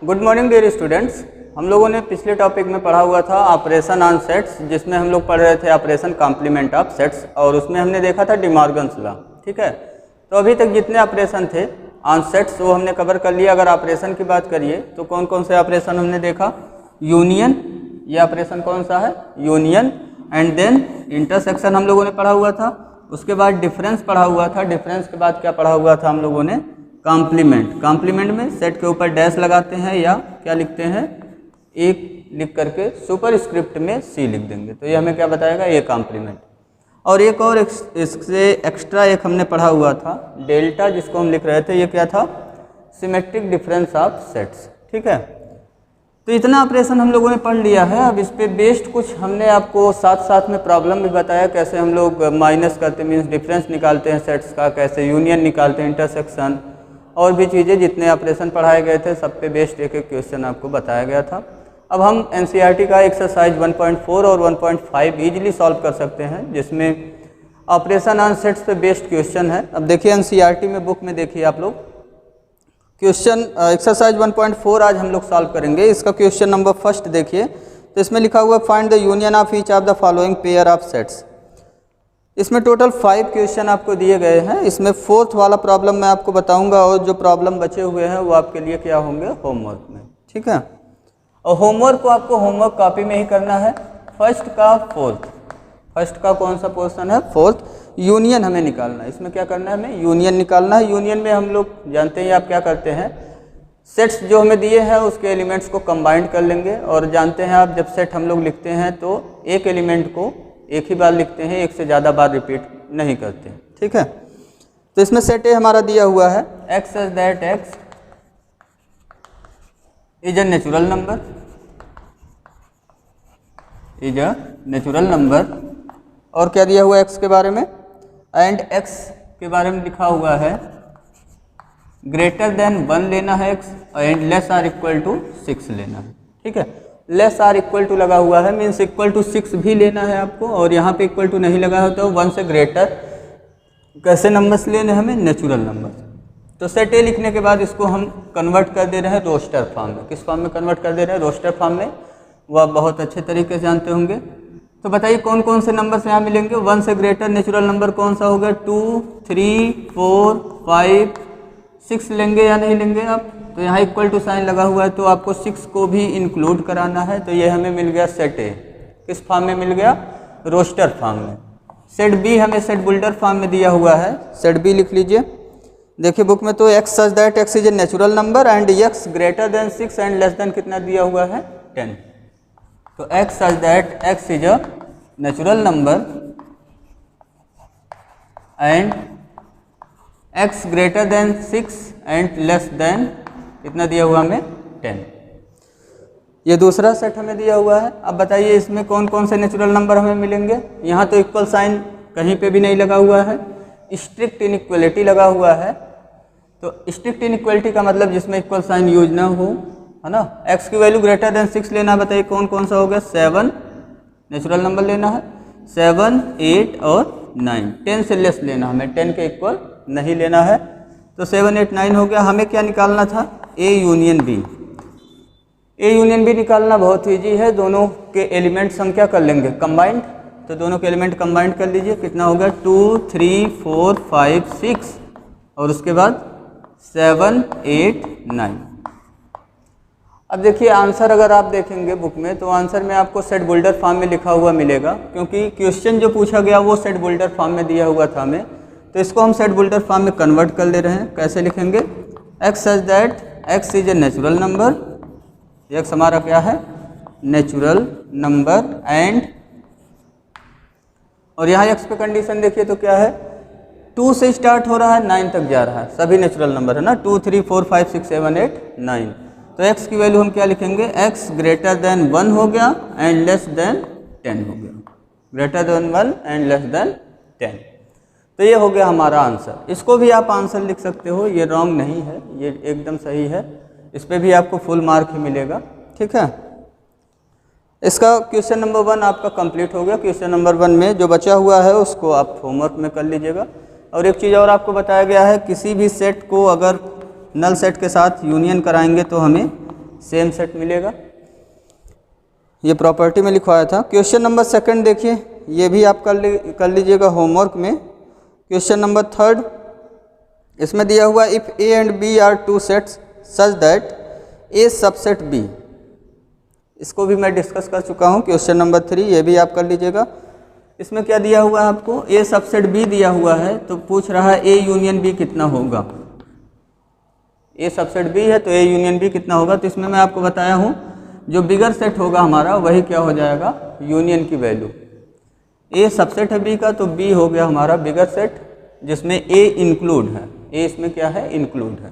Good morning dear students. हम लोगों ने पिछले टॉपिक में पढ़ा हुआ था ऑपरेशन ऑन सेट्स, जिसमें हम लोग पढ़ रहे थे ऑपरेशन कॉम्प्लीमेंट ऑफ सेट्स, और उसमें हमने देखा था डी मॉर्गन्स लॉ। ठीक है, तो अभी तक जितने ऑपरेशन थे ऑन सेट्स वो हमने कवर कर लिया। अगर ऑपरेशन की बात करिए तो कौन कौन से ऑपरेशन हमने देखा? यूनियन, ये ऑपरेशन कौन सा है? यूनियन। एंड देन इंटरसेक्शन हम लोगों ने पढ़ा हुआ था। उसके बाद डिफरेंस पढ़ा हुआ था। डिफरेंस के बाद क्या पढ़ा हुआ था हम लोगों ने? कॉम्प्लीमेंट। कॉम्प्लीमेंट में सेट के ऊपर डैश लगाते हैं या क्या लिखते हैं? एक लिख करके सुपर स्क्रिप्ट में सी लिख देंगे, तो ये हमें क्या बताएगा? ये कॉम्प्लीमेंट। और एक और इससे एक्स्ट्रा एक हमने पढ़ा हुआ था डेल्टा, जिसको हम लिख रहे थे, ये क्या था? Symmetric difference of sets. ठीक है, तो इतना ऑपरेशन हम लोगों ने पढ़ लिया है। अब इस पे बेस्ड कुछ हमने आपको साथ साथ में प्रॉब्लम भी बताया, कैसे हम लोग माइनस करते मीन्स डिफरेंस निकालते हैं सेट्स का, कैसे यूनियन निकालते हैं, इंटरसेक्शन, और भी चीज़ें जितने ऑपरेशन पढ़ाए गए थे सब पे बेस्ड एक एक क्वेश्चन आपको बताया गया था। अब हम एनसीईआरटी का एक्सरसाइज 1.4 और 1.5 ईजिली सॉल्व कर सकते हैं, जिसमें ऑपरेशन ऑन सेट्स पे बेस्ड क्वेश्चन है। अब देखिए एनसीईआरटी में बुक में देखिए आप लोग क्वेश्चन एक्सरसाइज 1.4 आज हम लोग सॉल्व करेंगे। इसका क्वेश्चन नंबर फर्स्ट देखिए, तो इसमें लिखा हुआ find the union of each of the following pair of sets. इसमें टोटल 5 क्वेश्चन आपको दिए गए हैं। इसमें फोर्थ वाला प्रॉब्लम मैं आपको बताऊंगा, और जो प्रॉब्लम बचे हुए हैं वो आपके लिए क्या होंगे? होमवर्क में। ठीक है, और होमवर्क को आपको होमवर्क कॉपी में ही करना है। फर्स्ट का फोर्थ, फर्स्ट का कौन सा पोर्शन है? फोर्थ। यूनियन हमें निकालना है। इसमें क्या करना है? हमें यूनियन निकालना है। यूनियन में हम लोग जानते हैं आप क्या करते हैं, सेट्स जो हमें दिए हैं उसके एलिमेंट्स को कंबाइंड कर लेंगे, और जानते हैं आप जब सेट हम लोग लिखते हैं तो एक एलिमेंट को एक ही बार लिखते हैं, एक से ज़्यादा बार रिपीट नहीं करते। ठीक है, तो इसमें सेट ए हमारा दिया हुआ है x such that x is a natural number, is a natural number. और क्या दिया हुआ है एक्स के बारे में? एंड एक्स के बारे में लिखा हुआ है ग्रेटर देन 1 लेना है x, and less or equal to 6 लेना है। ठीक है, लेस आर इक्वल टू लगा हुआ है मीन्स इक्वल टू 6 भी लेना है आपको, और यहाँ पे इक्वल टू नहीं लगा है तो 1 से ग्रेटर कैसे नंबर्स लेने हमें? Natural number. तो सेट ए लिखने के बाद इसको हम कन्वर्ट कर दे रहे हैं रोस्टर फॉर्म में। किस फॉर्म में कन्वर्ट कर दे रहे हैं? रोस्टर फॉर्म में। वो आप बहुत अच्छे तरीके से जानते होंगे। तो बताइए कौन कौन से नंबर्स यहाँ मिलेंगे? 1 से ग्रेटर नेचुरल नंबर कौन सा होगा? 2, 3, 4, 5, 6 लेंगे या नहीं लेंगे आप? तो यहाँ इक्वल टू साइन लगा हुआ है, तो आपको 6 को भी इंक्लूड कराना है। तो ये हमें मिल गया सेट ए। किस फॉर्म में मिल गया? रोस्टर फॉर्म में। सेट बी हमें सेट बुल्डर फॉर्म में दिया हुआ है। सेट बी लिख लीजिए, देखिए बुक में, तो x such that x is a natural number and x greater than 6 and less than कितना दिया हुआ है? 10। तो x such that x is a natural number and x greater than 6 and less than कितना दिया हुआ हमें? 10। ये दूसरा सेट हमें दिया हुआ है। अब बताइए इसमें कौन कौन से नेचुरल नंबर हमें मिलेंगे? यहाँ तो इक्वल साइन कहीं पे भी नहीं लगा हुआ है, स्ट्रिक्ट इनइक्वलिटी लगा हुआ है। तो स्ट्रिक्ट इनइक्वलिटी का मतलब जिसमें इक्वल साइन यूज ना हो, है ना। एक्स की वैल्यू ग्रेटर देन 6 लेना है। बताइए कौन कौन सा हो गया? 7 नेचुरल नंबर लेना है, 7, 8 और 9। 10 से लेस लेना हमें, 10 के इक्वल नहीं लेना है। तो 7, 8, 9 हो गया। हमें क्या निकालना था? A union B. A union B निकालना बहुत ईजी है। दोनों के एलिमेंट्स हम क्या कर लेंगे? कंबाइंड। तो दोनों के एलिमेंट कंबाइंड कर लीजिए। कितना हो गया? 2, 3, 4, 5, 6 और उसके बाद 7, 8, 9। अब देखिए आंसर अगर आप देखेंगे बुक में, तो आंसर में आपको सेट बुल्डर फॉर्म में लिखा हुआ मिलेगा, क्योंकि क्वेश्चन जो पूछा गया वो सेट बुल्डर फॉर्म में दिया हुआ था हमें। तो इसको हम सेट बुल्डर फॉर्म में कन्वर्ट कर ले रहे हैं। कैसे लिखेंगे? X such that x is a natural number, x हमारा क्या है? नेचुरल नंबर, एंड और यहाँ एक्स पे कंडीशन देखिए तो क्या है? 2 से स्टार्ट हो रहा है, 9 तक जा रहा है, सभी नेचुरल नंबर है ना। 2, 3, 4, 5, 6, 7, 8, 9। तो x की वैल्यू हम क्या लिखेंगे? x ग्रेटर देन 1 हो गया एंड लेस देन 10 हो गया। Greater than 1 and less than 10। तो ये हो गया हमारा आंसर। इसको भी आप आंसर लिख सकते हो, ये रॉन्ग नहीं है, ये एकदम सही है। इस पर भी आपको फुल मार्क ही मिलेगा। ठीक है, इसका क्वेश्चन नंबर 1 आपका कंप्लीट हो गया। क्वेश्चन नंबर 1 में जो बचा हुआ है उसको आप होमवर्क में कर लीजिएगा। और एक चीज़ और आपको बताया गया है, किसी भी सेट को अगर नल सेट के साथ यूनियन कराएंगे तो हमें सेम सेट मिलेगा। ये प्रॉपर्टी में लिखवाया था। क्वेश्चन नंबर सेकंड देखिए, ये भी आप कर लीजिएगा होमवर्क में। क्वेश्चन नंबर थर्ड, इसमें दिया हुआ if A and B are two sets such that A subset B, इसको भी मैं डिस्कस कर चुका हूँ। क्वेश्चन नंबर 3 ये भी आप कर लीजिएगा। इसमें क्या दिया हुआ है आपको, ए सबसेट बी दिया हुआ है, तो पूछ रहा है ए यूनियन बी कितना होगा। ए सबसेट बी है तो ए यूनियन बी कितना होगा। तो इसमें मैं आपको बताया हूँ जो बिगर सेट होगा हमारा वही क्या हो जाएगा, यूनियन की वैल्यू। ए सबसेट है बी का तो बी हो गया हमारा बिगर सेट जिसमें ए इंक्लूड है, ए इसमें क्या है, इंक्लूड है,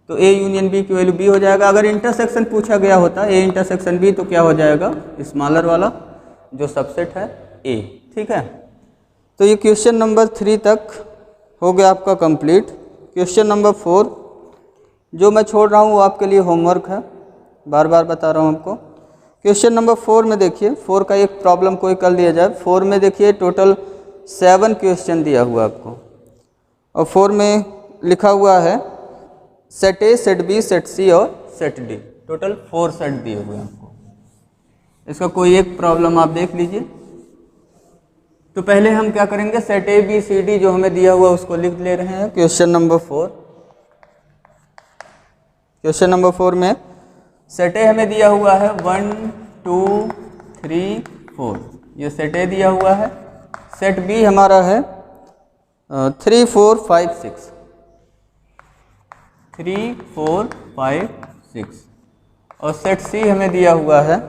तो ए यूनियन बी की वैल्यू बी हो जाएगा। अगर इंटरसेक्शन पूछा गया होता ए इंटरसेक्शन बी तो क्या हो जाएगा, स्मॉलर वाला जो सबसेट है ए। ठीक है, तो ये क्वेश्चन नंबर 3 तक हो गया आपका कंप्लीट। क्वेश्चन नंबर 4 जो मैं छोड़ रहा हूँ वो आपके लिए होमवर्क है, बार बार बता रहा हूँ आपको। क्वेश्चन नंबर 4 में देखिए, 4 का एक प्रॉब्लम कोई कर लिया जाए। 4 में देखिए टोटल 7 क्वेश्चन दिया हुआ आपको, और 4 में लिखा हुआ है set A, set B, set C और सेट डी। टोटल 4 सेट दिए हुए हैं आपको। इसका कोई एक प्रॉब्लम आप देख लीजिए। तो पहले हम क्या करेंगे, set A B C D जो हमें दिया हुआ उसको लिख ले रहे हैं। क्वेश्चन नंबर 4, क्वेश्चन नंबर 4 में सेट ए हमें दिया हुआ है 1 2 3 4, ये सेट ए दिया हुआ है। सेट बी हमारा है 3 4 5 6, 3 4 5 6, और सेट सी हमें दिया हुआ है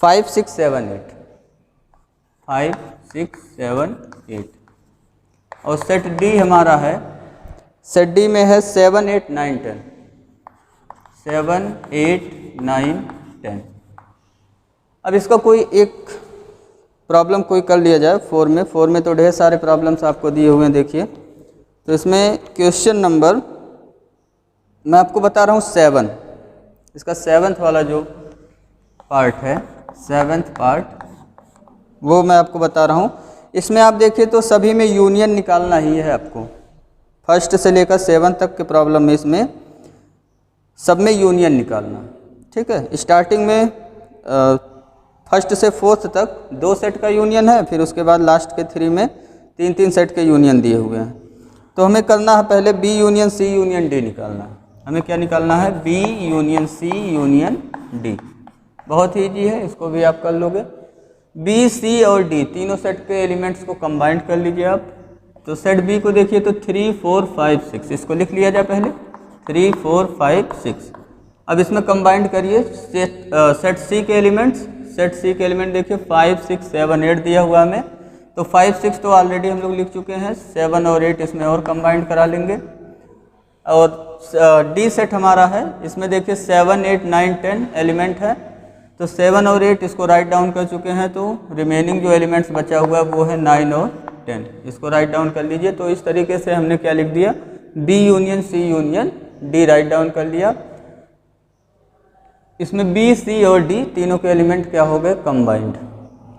5 6 7 8, 5 6 7 8, और सेट डी हमारा है, सेट डी में है 7 8 9 10, 7 8 9 10। अब इसका कोई एक प्रॉब्लम कोई कर लिया जाए 4 में। 4 में तो ढेर सारे प्रॉब्लम्स आपको दिए हुए हैं देखिए। तो इसमें क्वेश्चन नंबर मैं आपको बता रहा हूँ 7, इसका 7th वाला जो पार्ट है, 7th पार्ट वो मैं आपको बता रहा हूँ। इसमें आप देखिए तो सभी में यूनियन निकालना ही है आपको, फर्स्ट से लेकर 7 तक के प्रॉब्लम में इसमें सब में यूनियन निकालना। ठीक है, स्टार्टिंग में फर्स्ट से 4th तक 2 सेट का यूनियन है, फिर उसके बाद लास्ट के 3 में 3 सेट के यूनियन दिए हुए हैं। तो हमें करना है पहले B union C union D निकालना है। हमें क्या निकालना है, B union C union D. बहुत ईजी है, इसको भी आप कर लोगे। बी सी और डी तीनों सेट के एलिमेंट्स को कंबाइंड कर लीजिए आप। तो सेट बी को देखिए तो 3 4 5 6, इसको लिख लिया जाए पहले 3 4 5 6। अब इसमें कंबाइंड करिए सेट सी के एलिमेंट्स। सेट सी के एलिमेंट देखिए 5 6 7 8 दिया हुआ हमें, तो 5 6 तो ऑलरेडी हम लोग लिख चुके हैं, 7 और 8 इसमें और कंबाइंड करा लेंगे। और डी सेट हमारा है, इसमें देखिए 7 8 9 10 एलिमेंट है, तो 7 और 8 इसको राइट डाउन कर चुके हैं, तो रिमेनिंग जो एलिमेंट्स बचा हुआ है वो है 9 और 10, इसको राइट डाउन कर लीजिए। तो इस तरीके से हमने क्या लिख दिया, B union C union D write down कर लिया। इसमें बी सी और डी तीनों के एलिमेंट क्या हो गए, कंबाइंड।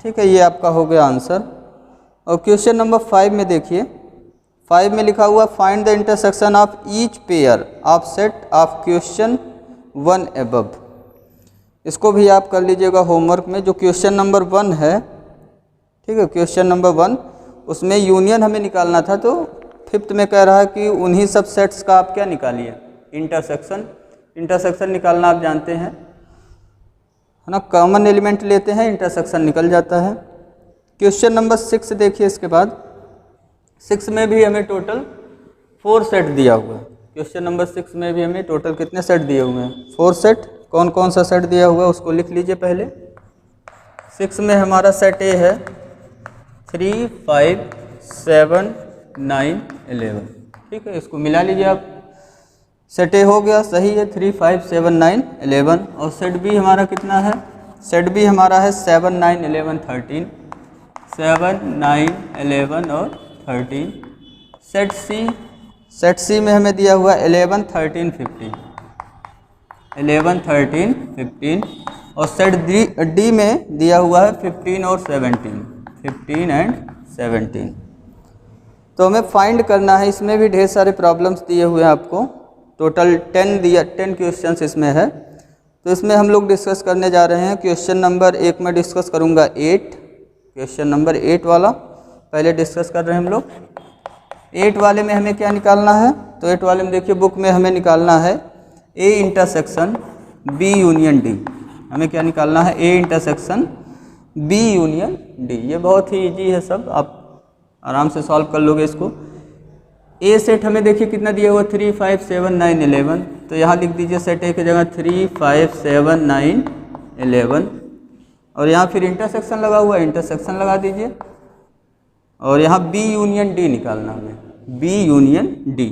ठीक है, ये आपका हो गया आंसर। और क्वेश्चन नंबर 5 में देखिए, 5 में लिखा हुआ find the intersection of each pair of set of question 1 above. इसको भी आप कर लीजिएगा होमवर्क में। जो क्वेश्चन नंबर 1 है, ठीक है, क्वेश्चन नंबर 1 उसमें यूनियन हमें निकालना था, तो 5th में कह रहा है कि उन्हीं सब सेट्स का आप क्या निकालिए, इंटरसेक्शन। इंटरसेक्शन निकालना आप जानते हैं, है ना, कॉमन एलिमेंट लेते हैं, इंटरसेक्शन निकल जाता है। क्वेश्चन नंबर 6 देखिए, इसके बाद 6 में भी हमें टोटल 4 सेट दिया हुआ है। क्वेश्चन नंबर 6 में भी हमें टोटल कितने सेट दिए हुए हैं, 4 सेट। कौन कौन सा सेट दिया हुआ है उसको लिख लीजिए पहले। 6 में हमारा सेट ए है 3 5 7 9 11। ठीक है, इसको मिला लीजिए आप। सेट ए हो गया, सही है, 3 5 7 9 11। और सेट बी हमारा कितना है, सेट बी हमारा है 7 9 11 13, 7 9 11 और 13। सेट सी में हमें दिया हुआ 11 13 15, 11 13 15। और सेट डी में दिया हुआ है 15 और 17, 15 एंड 17। तो हमें फाइंड करना है। इसमें भी ढेर सारे प्रॉब्लम्स दिए हुए हैं आपको, टोटल 10 क्वेश्चंस इसमें है। तो इसमें हम लोग डिस्कस करने जा रहे हैं क्वेश्चन नंबर 1 में डिस्कस करूँगा 8, क्वेश्चन नंबर 8 वाला पहले डिस्कस कर रहे हैं हम लोग। 8 वाले में हमें क्या निकालना है, तो 8 वाले में देखिए बुक में हमें निकालना है A intersection B union D. हमें क्या निकालना है, A intersection B union D. ये बहुत ही इजी है, सब आप आराम से सॉल्व कर लोगे इसको। ए सेट हमें देखिए कितना दिया हुआ 3, 5, 7, 9, 11, तो यहाँ लिख दीजिए सेट ए की जगह 3, 5, 7, 9, 11 और यहाँ फिर इंटरसेक्शन लगा हुआ है, इंटरसेक्शन लगा दीजिए और यहाँ बी यूनियन डी निकालना हमें, बी यूनियन डी।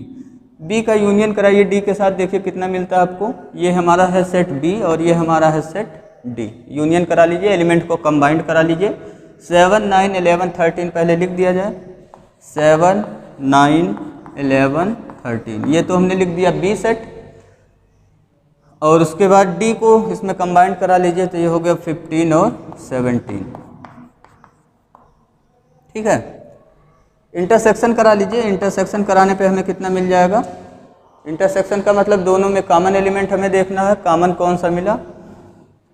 बी का यूनियन कराइए डी के साथ, देखिए कितना मिलता है आपको। ये हमारा है सेट बी और ये हमारा है सेट डी। यूनियन करा लीजिए, एलिमेंट को कंबाइंड करा लीजिए। 7, 9, 11, 13 पहले लिख दिया जाए, 7, 9, 11, 13, ये तो हमने लिख दिया बी सेट। और उसके बाद डी को इसमें कंबाइंड करा लीजिए, तो ये हो गया 15 और 17, ठीक है। इंटरसेक्शन करा लीजिए, इंटरसेक्शन कराने पे हमें कितना मिल जाएगा। इंटरसेक्शन का मतलब दोनों में कॉमन एलिमेंट हमें देखना है, कॉमन कौन सा मिला।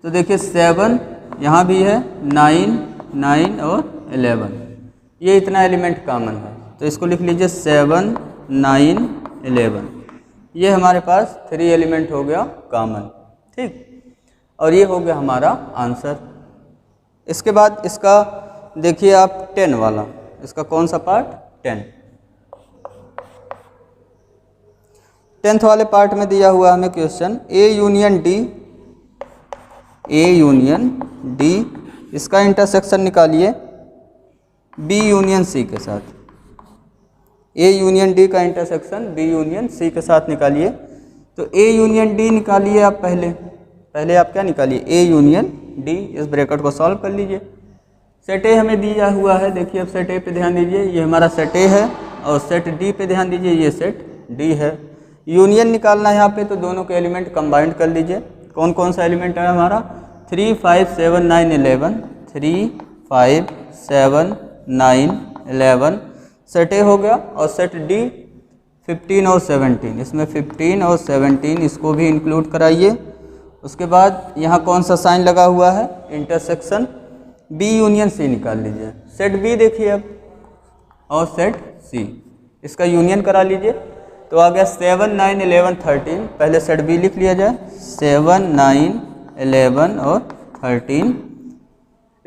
तो देखिए 7 यहाँ भी है, 9, 9 और 11, ये इतना एलिमेंट कॉमन है, तो इसको लिख लीजिए 7, 9, 11। ये हमारे पास 3 एलिमेंट हो गया कॉमन, ठीक। और ये हो गया हमारा आंसर। इसके बाद इसका देखिए आप 10 वाला, इसका कौन सा पार्ट, 10th वाले पार्ट में दिया हुआ हमें question A union D, A union D, इसका इंटरसेक्शन निकालिए बी यूनियन सी के साथ। ए यूनियन डी का इंटरसेक्शन बी यूनियन सी के साथ निकालिए। तो ए यूनियन डी निकालिए आप पहले आप क्या निकालिए, ए यूनियन डी। इस ब्रैकेट को सॉल्व कर लीजिए। सेट ए हमें दिया हुआ है, देखिए अब सेट ए पे ध्यान दीजिए, ये हमारा सेट ए है और सेट डी पे ध्यान दीजिए, ये सेट डी है। यूनियन निकालना है यहाँ पे, तो दोनों के एलिमेंट कंबाइंड कर लीजिए। कौन कौन सा एलिमेंट है हमारा, 3, 5, 7, 9, 11, 3, 5, 7, 9, 11 सेट ए हो गया। और सेट डी 15 और 17, इसमें 15 और 17 इसको भी इंक्लूड कराइए। उसके बाद यहाँ कौन सा साइन लगा हुआ है, इंटरसेक्शन बी यूनियन सी निकाल लीजिए। सेट बी देखिए अब और सेट सी, इसका यूनियन करा लीजिए। तो आ गया 7, 9, 11, 13, पहले सेट बी लिख लिया जाए, 7, 9, 11 और 13।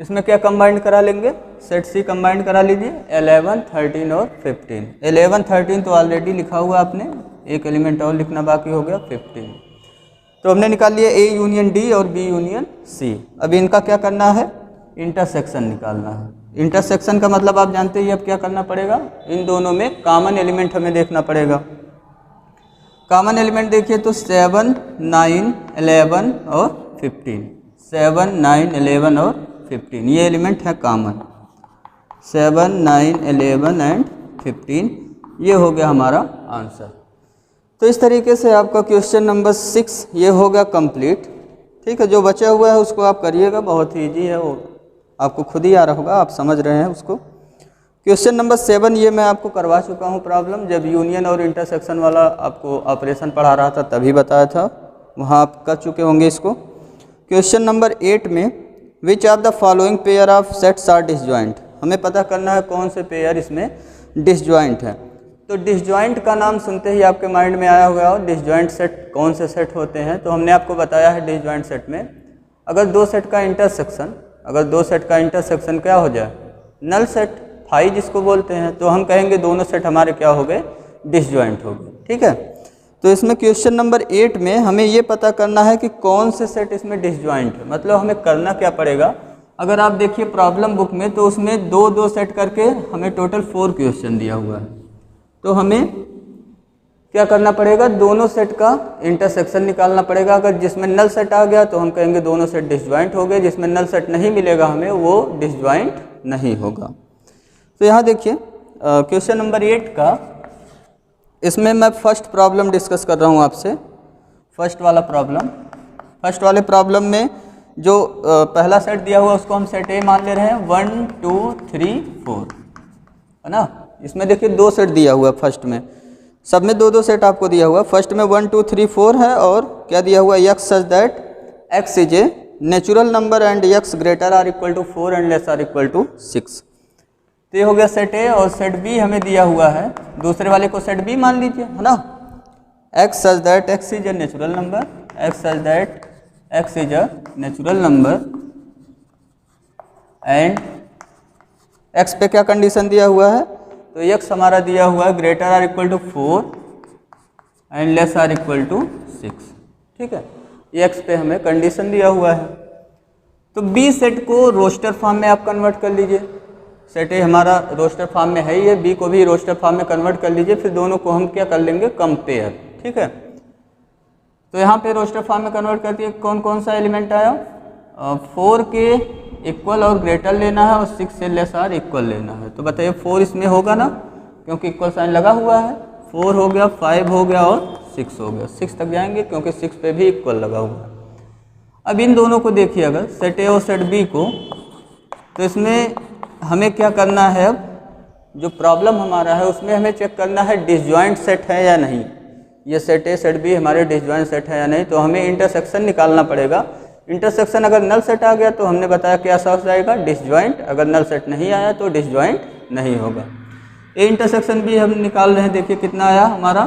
इसमें क्या कंबाइंड करा लेंगे, सेट सी कंबाइंड करा लीजिए, 11, 13 और 15। 11, 13 तो ऑलरेडी लिखा हुआ आपने, एक एलिमेंट और लिखना बाकी हो गया 15। तो हमने निकाल लिया ए यूनियन डी और बी यूनियन सी। अब इनका क्या करना है, इंटरसेक्शन निकालना है। इंटरसेक्शन का मतलब आप जानते ही, अब क्या करना पड़ेगा, इन दोनों में कॉमन एलिमेंट हमें देखना पड़ेगा। कॉमन एलिमेंट देखिए तो 7, 9, 11 और 15, 7, 9, 11 और 15 ये एलिमेंट है कॉमन। 7, 9, 11 एंड 15 ये हो गया हमारा आंसर। तो इस तरीके से आपका क्वेश्चन नंबर 6 ये हो गया कंप्लीट, ठीक है। जो बचा हुआ है उसको आप करिएगा, बहुत ही ईजी है, वो आपको खुद ही आ रहा होगा, आप समझ रहे हैं उसको। क्वेश्चन नंबर 7 ये मैं आपको करवा चुका हूँ प्रॉब्लम, जब यूनियन और इंटरसेक्शन वाला आपको ऑपरेशन पढ़ा रहा था तभी बताया था, वहाँ आप कर चुके होंगे इसको। क्वेश्चन नंबर 8 में which of the following pair of sets are disjoint, हमें पता करना है कौन से पेयर इसमें डिसजॉइंट है। तो डिसजॉइंट का नाम सुनते ही आपके माइंड में आया होगा, डिसजॉइंट सेट कौन से सेट होते हैं। तो हमने आपको बताया है डिसजॉइंट सेट में अगर दो सेट का इंटरसेक्शन क्या हो जाए, नल सेट, फाई जिसको बोलते हैं, तो हम कहेंगे दोनों सेट हमारे क्या हो गए, डिसजॉइंट हो गए, ठीक है। तो इसमें क्वेश्चन नंबर 8 में हमें ये पता करना है कि कौन से सेट इसमें डिसजॉइंट है। मतलब हमें करना क्या पड़ेगा, अगर आप देखिए प्रॉब्लम बुक में तो उसमें दो सेट करके हमें टोटल 4 क्वेश्चन दिया हुआ है। तो हमें क्या करना पड़ेगा, दोनों सेट का इंटरसेक्शन निकालना पड़ेगा। अगर जिसमें नल सेट आ गया तो हम कहेंगे दोनों सेट डिसजॉइंट हो गए, जिसमें नल सेट नहीं मिलेगा हमें वो डिसजॉइंट नहीं होगा। तो यहाँ देखिए क्वेश्चन नंबर 8 का, इसमें मैं फर्स्ट प्रॉब्लम डिस्कस कर रहा हूँ आपसे। फर्स्ट वाले प्रॉब्लम में जो पहला सेट दिया हुआ उसको हम सेट ए मान ले रहे हैं, 1 2 3 4, है ना। इसमें देखिए 2 सेट दिया हुआ है, फर्स्ट में सब में 2 सेट आपको दिया हुआ है। फर्स्ट में 1 2 3 4 है और क्या दिया हुआ है, x such that x is a natural number and x greater or equal to 4 and less or equal to 6। तो ये हो गया सेट ए, और सेट बी हमें दिया हुआ है, दूसरे वाले को सेट बी मान लीजिए, है ना। x such that x is a natural number, x such that x is a natural number and x पे क्या कंडीशन दिया हुआ है, तो x हमारा दिया हुआ है greater or equal to 4 and less or equal to 6, ठीक है। ये x पे हमें कंडीशन दिया हुआ है। तो b सेट को रोस्टर फॉर्म में आप कन्वर्ट कर लीजिए, सेट ए हमारा रोस्टर फॉर्म में है ही है, b को भी रोस्टर फॉर्म में कन्वर्ट कर लीजिए, फिर दोनों को हम क्या कर लेंगे, कंपेयर, ठीक है। तो यहाँ पे रोस्टर फॉर्म में कन्वर्ट करती है, कौन कौन सा एलिमेंट आया, 4 के इक्वल और ग्रेटर लेना है और 6 से लेस आर इक्वल लेना है। तो बताइए 4 इसमें होगा ना, क्योंकि इक्वल साइन लगा हुआ है, 4 हो गया, 5 हो गया और 6 हो गया, 6 तक जाएंगे क्योंकि 6 पे भी इक्वल लगा हुआ है। अब इन दोनों को देखिए, अगर सेट ए और सेट बी को, तो इसमें हमें क्या करना है, अब जो प्रॉब्लम हमारा है उसमें हमें चेक करना है डिसजॉइंट सेट है या नहीं। ये सेट ए सेट बी हमारे डिसजॉइंट सेट है या नहीं, तो हमें इंटरसेक्शन निकालना पड़ेगा। इंटरसेक्शन अगर नल सेट आ गया तो हमने बताया क्या समझ जाएगा, डिसजॉइंट, अगर नल सेट नहीं आया तो डिसजॉइंट नहीं होगा। ए इंटरसेक्शन भी हम निकाल रहे हैं, देखिए कितना आया हमारा,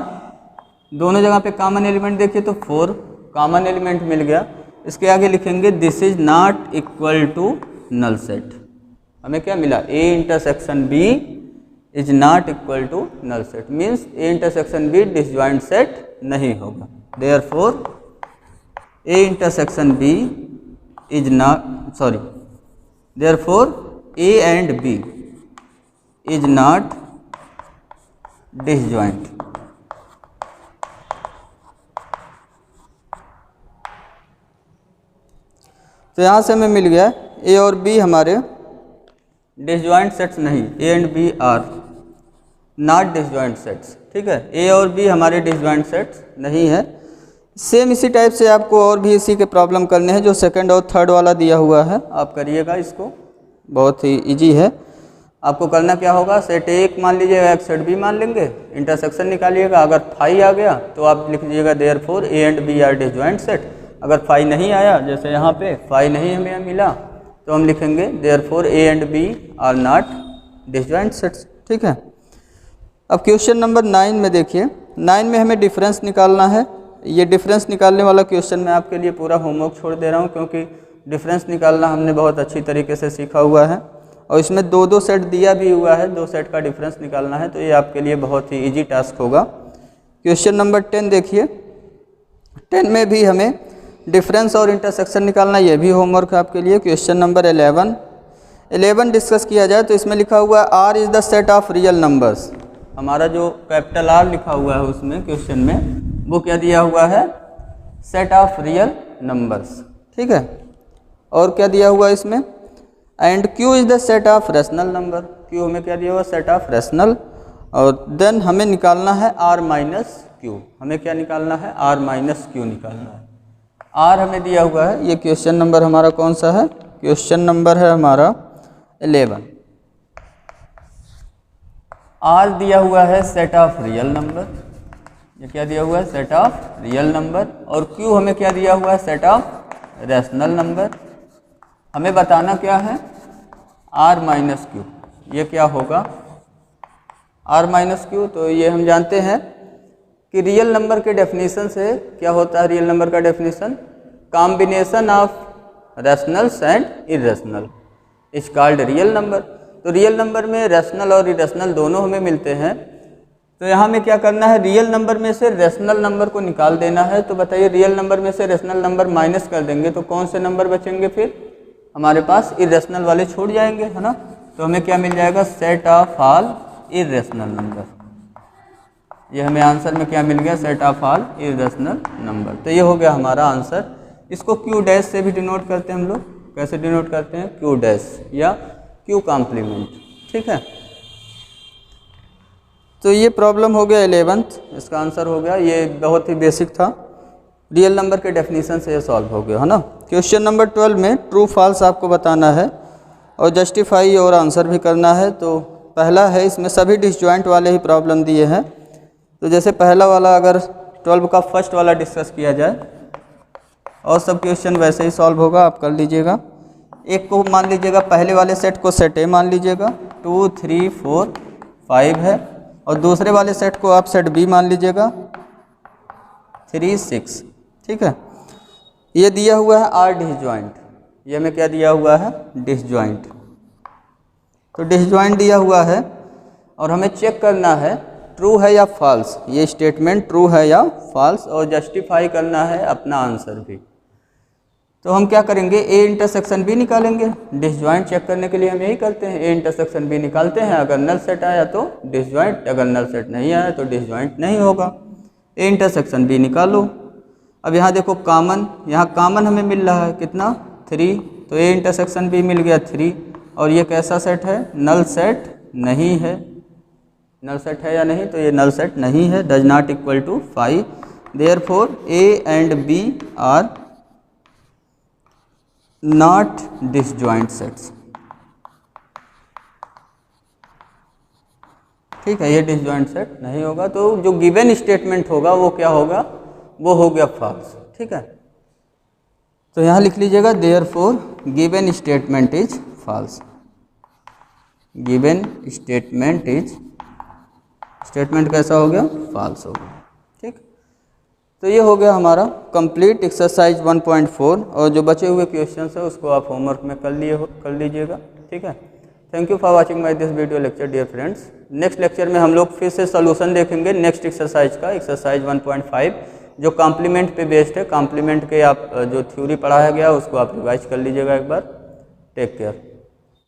दोनों जगह पे कॉमन एलिमेंट देखिए तो 4 कॉमन एलिमेंट मिल गया। इसके आगे लिखेंगे this is not equal to null set, हमें क्या मिला, A intersection B is not equal to null set, means A intersection B disjoint set नहीं होगा। Therefore A intersection B is not, sorry, therefore A and B is not disjoint। तो यहाँ से हमें मिल गया A और B हमारे disjoint sets नहीं, A and B are not disjoint sets, ठीक है। A और B हमारे डिसजॉइंट सेट्स नहीं है। सेम इसी टाइप से आपको और भी इसी के प्रॉब्लम करने हैं, जो सेकंड और थर्ड वाला दिया हुआ है, आप करिएगा इसको, बहुत ही इजी है। आपको करना क्या होगा, सेट ए मान लीजिएगा, एक सेट बी मान लेंगे, इंटरसेक्शन निकालिएगा, अगर फाई आ गया तो आप लिख लीजिएगा therefore A and B are disjoint set. अगर फाई नहीं आया, जैसे यहाँ पे फाई नहीं हमें मिला, तो हम लिखेंगे therefore A and B are not disjoint sets, ठीक है। अब क्वेश्चन नंबर 9 में देखिए, 9 में हमें डिफरेंस निकालना है। ये डिफरेंस निकालने वाला क्वेश्चन मैं आपके लिए पूरा होमवर्क छोड़ दे रहा हूँ, क्योंकि डिफरेंस निकालना हमने बहुत अच्छी तरीके से सीखा हुआ है, और इसमें 2-2 सेट दिया भी हुआ है, 2 सेट का डिफरेंस निकालना है, तो ये आपके लिए बहुत ही इजी टास्क होगा। क्वेश्चन नंबर 10 देखिए, 10 में भी हमें डिफरेंस और इंटरसेक्शन निकालना, ये भी होमवर्क है आपके लिए। क्वेश्चन नंबर 11 डिस्कस किया जाए तो इसमें लिखा हुआ है R is the set of real numbers. हमारा जो कैपिटल आर लिखा हुआ है उसमें क्वेश्चन में, वो क्या दिया हुआ है, सेट ऑफ रियल नंबर्स, ठीक है। और क्या दिया हुआ है इसमें, and Q is the set of rational number, Q हमें क्या दिया हुआ, सेट ऑफ रेशनल। और देन हमें निकालना है आर माइनस क्यू, हमें क्या निकालना है, आर माइनस क्यू निकालना है। आर हमें दिया हुआ है, ये क्वेश्चन नंबर हमारा कौन सा है, क्वेश्चन नंबर है हमारा 11। आर दिया हुआ है सेट ऑफ रियल नंबर, ये क्या दिया हुआ है, सेट ऑफ रियल नंबर, और क्यू हमें क्या दिया हुआ है, सेट ऑफ रैशनल नंबर। हमें बताना क्या है, आर माइनस क्यू, ये क्या होगा, आर माइनस क्यू। तो ये हम जानते हैं कि रियल नंबर के डेफिनेशन से क्या होता है, रियल नंबर का definition, combination of rationals and irrational is called real number. तो रियल नंबर में रैशनल और इरेशनल दोनों हमें मिलते हैं। तो यहाँ में क्या करना है, रियल नंबर में से रेशनल नंबर को निकाल देना है। तो बताइए रियल नंबर में से रेशनल नंबर माइनस कर देंगे तो कौन से नंबर बचेंगे, फिर हमारे पास इरेशनल वाले छूट जाएंगे, है ना। तो हमें क्या मिल जाएगा, set of all irrational number. ये हमें आंसर में क्या मिल गया, set of all irrational number. तो ये हो गया हमारा आंसर। इसको क्यू डैश से भी डिनोट करते हैं हम लोग, कैसे डिनोट करते हैं, क्यू डैश या क्यू कॉम्प्लीमेंट, ठीक है। तो ये प्रॉब्लम हो गया 11th, इसका आंसर हो गया, ये बहुत ही बेसिक था, रियल नंबर के डेफिनेशन से ये सॉल्व हो गया, है ना। क्वेश्चन नंबर 12 में ट्रू फॉल्स आपको बताना है और जस्टिफाई और आंसर भी करना है। तो पहला है, इसमें सभी डिसजॉइंट वाले ही प्रॉब्लम दिए हैं। तो जैसे पहला वाला अगर 12 का फर्स्ट वाला डिस्कस किया जाए, और सब क्वेश्चन वैसे ही सॉल्व होगा, आप कर लीजिएगा। एक को मान लीजिएगा, पहले वाले सेट को सेट ए मान लीजिएगा, 2 3 4 5 है, और दूसरे वाले सेट को आप सेट बी मान लीजिएगा, 3 6। ठीक है, ये दिया हुआ है आर डिसजॉइंट, ये हमें क्या दिया हुआ है, डिसजॉइंट। तो डिसजॉइंट दिया हुआ है और हमें चेक करना है ट्रू है या फॉल्स, ये स्टेटमेंट ट्रू है या फॉल्स, और जस्टिफाई करना है अपना आंसर भी। तो हम क्या करेंगे, ए इंटरसेक्शन बी निकालेंगे। डिसजॉइंट चेक करने के लिए हम यही करते हैं, ए इंटरसेक्शन बी निकालते हैं, अगर नल सेट आया तो डिसजॉइंट, अगर नल सेट नहीं आया तो डिसजॉइंट नहीं होगा। ए इंटरसेक्शन बी निकालो। अब यहाँ देखो कॉमन, यहाँ कॉमन हमें मिल रहा है कितना, 3, तो ए इंटरसेक्शन बी मिल गया 3, और ये कैसा सेट है, नल सेट नहीं है। नल सेट है या नहीं, तो ये नल सेट नहीं है, does not equal to 5, therefore A and B are not disjoint sets. ठीक है, ये डिसजॉइंट सेट नहीं होगा, तो जो गिवन स्टेटमेंट होगा वो क्या होगा, वो हो गया फॉल्स। ठीक है, तो यहाँ लिख लीजिएगा therefore given statement is false. Given statement is, statement कैसा हो गया, फॉल्स हो गया। ठीक, तो ये हो गया हमारा कंप्लीट एक्सरसाइज 1.4, और जो बचे हुए क्वेश्चंस है उसको आप होमवर्क में कर लीजिएगा। ठीक है, thank you for watching my this video lecture dear friends. Next lecture में हम लोग फिर से सोल्यूशन देखेंगे नेक्स्ट एक्सरसाइज का, एक्सरसाइज 1.5, जो कॉम्प्लीमेंट पे बेस्ड है। कॉम्प्लीमेंट के आप जो थ्योरी पढ़ाया गया उसको आप रिवाइज कर लीजिएगा एक बार। Take care.